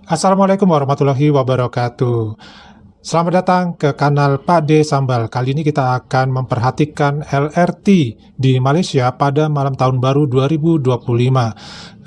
Assalamualaikum warahmatullahi wabarakatuh. Selamat datang ke kanal Pak D Sambal. Kali ini kita akan memperhatikan LRT di Malaysia pada malam tahun baru 2025.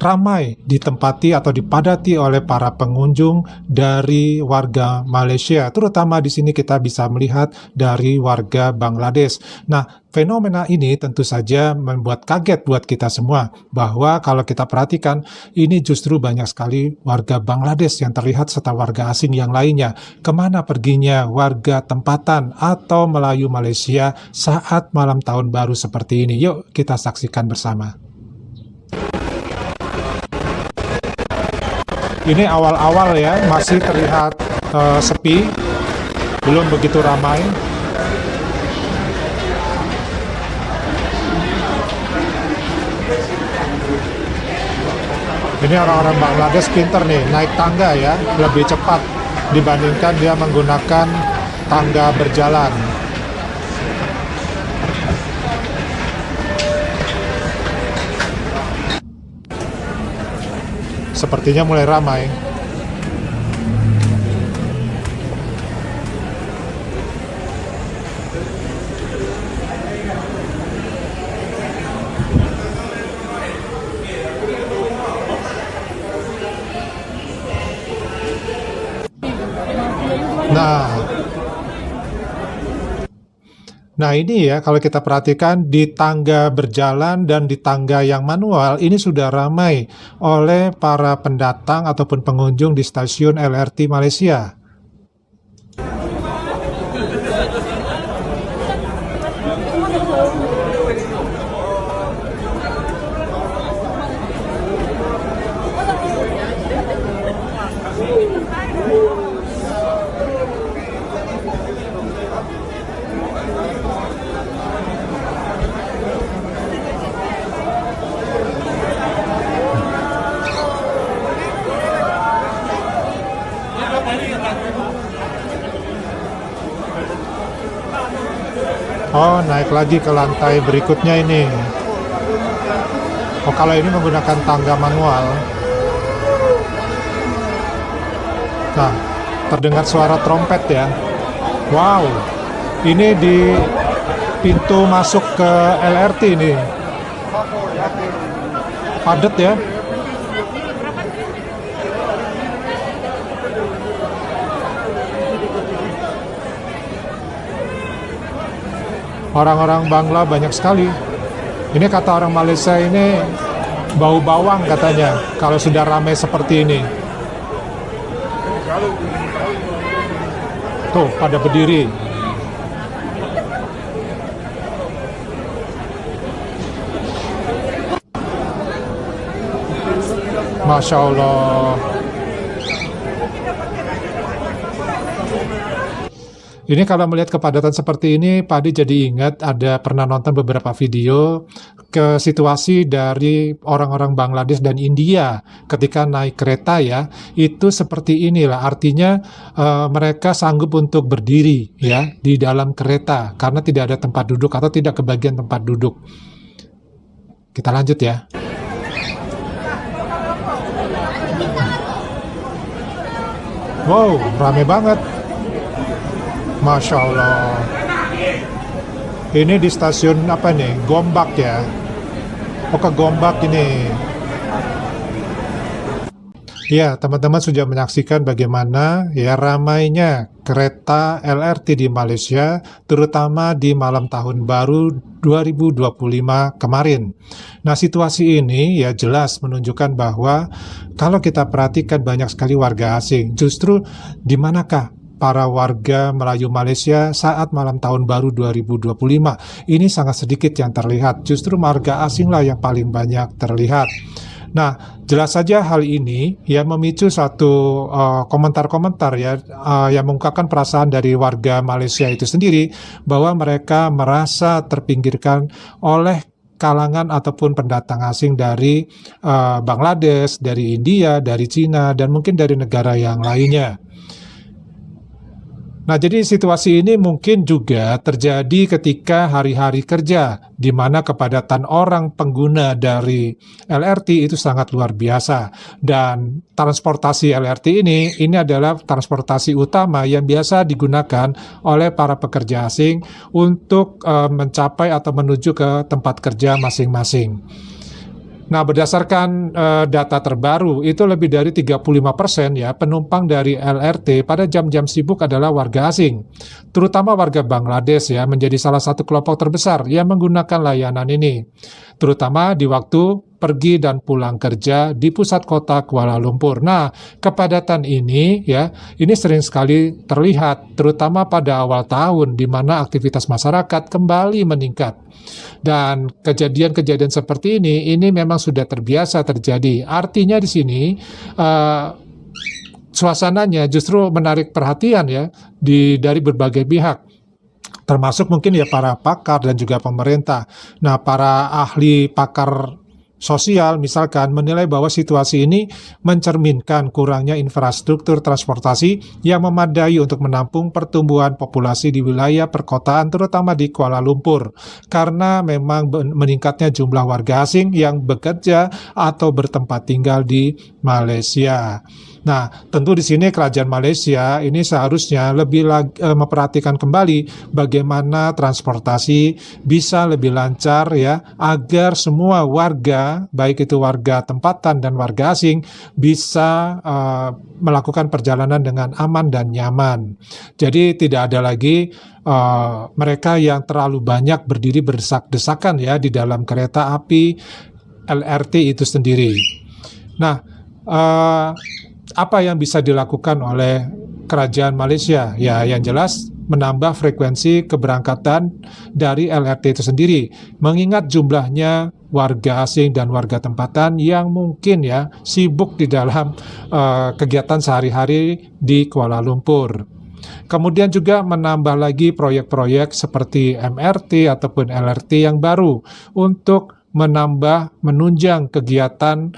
Ramai ditempati atau dipadati oleh para pengunjung dari warga Malaysia. Terutama di sini kita bisa melihat dari warga Bangladesh. Nah, fenomena ini tentu saja membuat kaget buat kita semua, bahwa kalau kita perhatikan, ini justru banyak sekali warga Bangladesh yang terlihat serta warga asing yang lainnya. Kemana perginya warga tempatan atau Melayu Malaysia saat malam tahun baru seperti ini? Yuk kita saksikan bersama. Ini awal-awal ya, masih terlihat sepi, belum begitu ramai. Ini orang-orang Bangladesh pinter nih, naik tangga ya, lebih cepat dibandingkan dia menggunakan tangga berjalan. Sepertinya mulai ramai. Nah ini ya, kalau kita perhatikan di tangga berjalan dan di tangga yang manual, ini sudah ramai oleh para pendatang ataupun pengunjung di stasiun LRT Malaysia. Oh, naik lagi ke lantai berikutnya ini. Oh, kalau ini menggunakan tangga manual. Nah, terdengar suara trompet ya. Wow, ini di pintu masuk ke LRT ini. Padat ya. Orang-orang Bangla banyak sekali. Ini kata orang Malaysia ini bau bawang katanya kalau sudah ramai seperti ini. Tuh, pada berdiri. Masya Allah. Ini kalau melihat kepadatan seperti ini, Pak Adi jadi ingat pernah nonton beberapa video ke situasi dari orang-orang Bangladesh dan India ketika naik kereta ya, itu seperti inilah, artinya mereka sanggup untuk berdiri ya di dalam kereta karena tidak ada tempat duduk atau tidak kebagian tempat duduk. Kita lanjut ya. Wow, rame banget. Masya Allah. Ini di stasiun apa nih? Gombak ya. Oh, ke Gombak ini. Ya, teman-teman sudah menyaksikan bagaimana ya ramainya kereta LRT di Malaysia, terutama di malam tahun baru 2025 kemarin. Nah, situasi ini ya jelas menunjukkan bahwa kalau kita perhatikan banyak sekali warga asing. Justru di manakah para warga Melayu Malaysia saat malam tahun baru 2025? Ini sangat sedikit yang terlihat. Justru warga asinglah yang paling banyak terlihat. Nah, jelas saja hal ini ya memicu satu komentar-komentar ya yang mengungkapkan perasaan dari warga Malaysia itu sendiri bahwa mereka merasa terpinggirkan oleh kalangan ataupun pendatang asing dari Bangladesh, dari India, dari Cina, dan mungkin dari negara yang lainnya. Nah, jadi situasi ini mungkin juga terjadi ketika hari-hari kerja, di mana kepadatan orang pengguna dari LRT itu sangat luar biasa. Dan transportasi LRT ini adalah transportasi utama yang biasa digunakan oleh para pekerja asing untuk mencapai atau menuju ke tempat kerja masing-masing. Nah, berdasarkan data terbaru, itu lebih dari 35% ya penumpang dari LRT pada jam-jam sibuk adalah warga asing. Terutama warga Bangladesh ya, menjadi salah satu kelompok terbesar yang menggunakan layanan ini. Terutama di waktu pergi dan pulang kerja di pusat kota Kuala Lumpur. Nah, kepadatan ini ya, ini sering sekali terlihat terutama pada awal tahun di mana aktivitas masyarakat kembali meningkat. Dan kejadian-kejadian seperti ini memang sudah terbiasa terjadi. Artinya di sini suasananya justru menarik perhatian ya dari berbagai pihak. Termasuk mungkin ya para pakar dan juga pemerintah. Nah, para ahli pakar sosial misalkan menilai bahwa situasi ini mencerminkan kurangnya infrastruktur transportasi yang memadai untuk menampung pertumbuhan populasi di wilayah perkotaan terutama di Kuala Lumpur karena memang meningkatnya jumlah warga asing yang bekerja atau bertempat tinggal di Malaysia. Nah, tentu di sini kerajaan Malaysia ini seharusnya lebih memperhatikan kembali bagaimana transportasi bisa lebih lancar ya, agar semua warga, baik itu warga tempatan dan warga asing, bisa melakukan perjalanan dengan aman dan nyaman. Jadi tidak ada lagi mereka yang terlalu banyak berdiri berdesak-desakan ya di dalam kereta api LRT itu sendiri. Nah, apa yang bisa dilakukan oleh kerajaan Malaysia? Ya, yang jelas menambah frekuensi keberangkatan dari LRT itu sendiri, mengingat jumlahnya warga asing dan warga tempatan yang mungkin ya sibuk di dalam kegiatan sehari-hari di Kuala Lumpur. Kemudian juga menambah lagi proyek-proyek seperti MRT ataupun LRT yang baru untuk menunjang kegiatan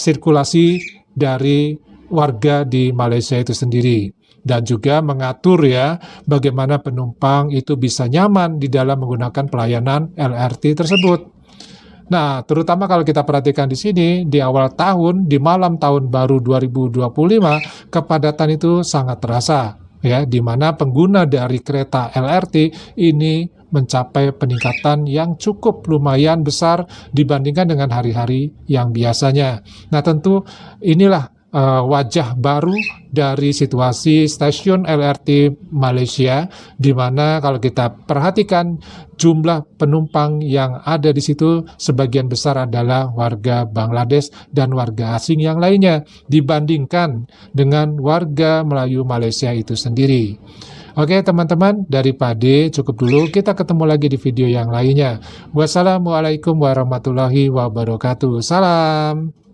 sirkulasi dari warga di Malaysia itu sendiri, dan juga mengatur ya bagaimana penumpang itu bisa nyaman di dalam menggunakan pelayanan LRT tersebut. Nah, terutama kalau kita perhatikan di sini di awal tahun, di malam tahun baru 2025, kepadatan itu sangat terasa ya, di mana pengguna dari kereta LRT ini mencapai peningkatan yang cukup lumayan besar dibandingkan dengan hari-hari yang biasanya. Nah, tentu inilah wajah baru dari situasi stasiun LRT Malaysia, di mana kalau kita perhatikan jumlah penumpang yang ada di situ sebagian besar adalah warga Bangladesh dan warga asing yang lainnya dibandingkan dengan warga Melayu Malaysia itu sendiri. Oke teman-teman, dari Pade cukup dulu, kita ketemu lagi di video yang lainnya. Wassalamualaikum warahmatullahi wabarakatuh. Salam.